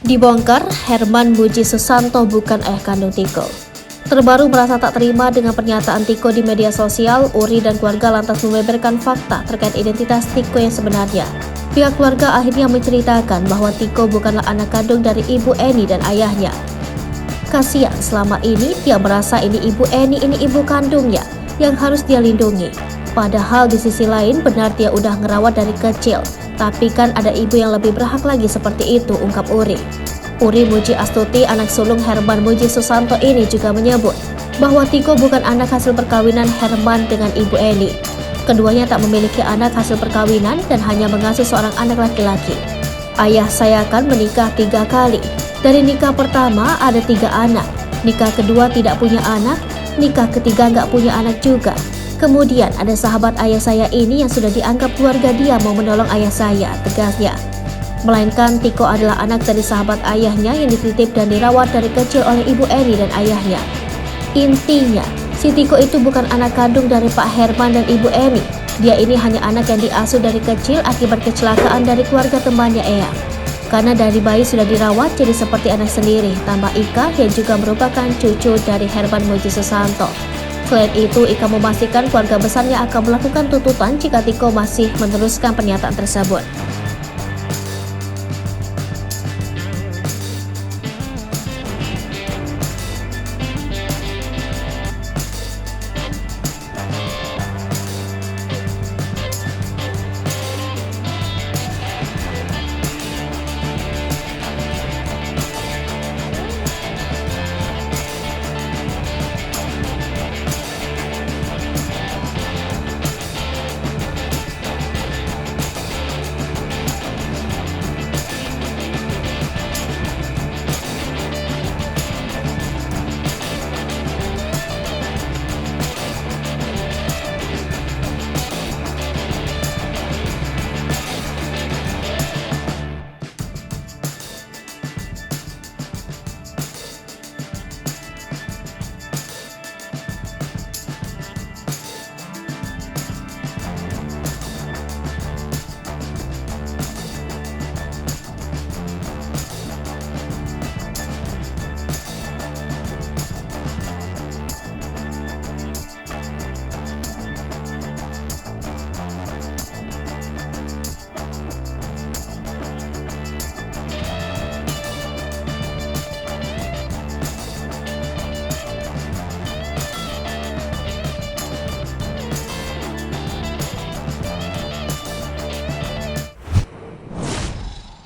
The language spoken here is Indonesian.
Dibongkar, Herman Muji Susanto bukan ayah kandung Tiko. Terbaru merasa tak terima dengan pernyataan Tiko di media sosial, Uri dan keluarga lantas membeberkan fakta terkait identitas Tiko yang sebenarnya. Pihak keluarga akhirnya menceritakan bahwa Tiko bukanlah anak kandung dari Ibu Eni dan ayahnya. Kasihan, selama ini dia merasa ini Ibu Eni, ini ibu kandungnya yang harus dia lindungi. Padahal di sisi lain benar dia udah ngerawat dari kecil. Tapi kan ada ibu yang lebih berhak lagi seperti itu, ungkap Uri. Uri Muji Astuti, anak sulung Herman Muji Susanto ini juga menyebut bahwa Tiko bukan anak hasil perkawinan Herman dengan Ibu Eni. Keduanya tak memiliki anak hasil perkawinan dan hanya mengasuh seorang anak laki-laki. Ayah saya kan menikah 3 kali. Dari nikah pertama ada 3 anak, nikah kedua tidak punya anak, nikah ketiga nggak punya anak juga. Kemudian ada sahabat ayah saya ini yang sudah dianggap keluarga dia mau menolong ayah saya, tegasnya. Melainkan Tiko adalah anak dari sahabat ayahnya yang dititip dan dirawat dari kecil oleh Ibu Eni dan ayahnya. Intinya, si Tiko itu bukan anak kandung dari Pak Herman dan Ibu Eni. Dia ini hanya anak yang diasuh dari kecil akibat kecelakaan dari keluarga temannya Eyang. Karena dari bayi sudah dirawat jadi seperti anak sendiri, tambah Ika yang juga merupakan cucu dari Herman Muji Susanto. Selain itu, Ika memastikan keluarga besarnya akan melakukan tuntutan jika Tiko masih meneruskan pernyataan tersebut.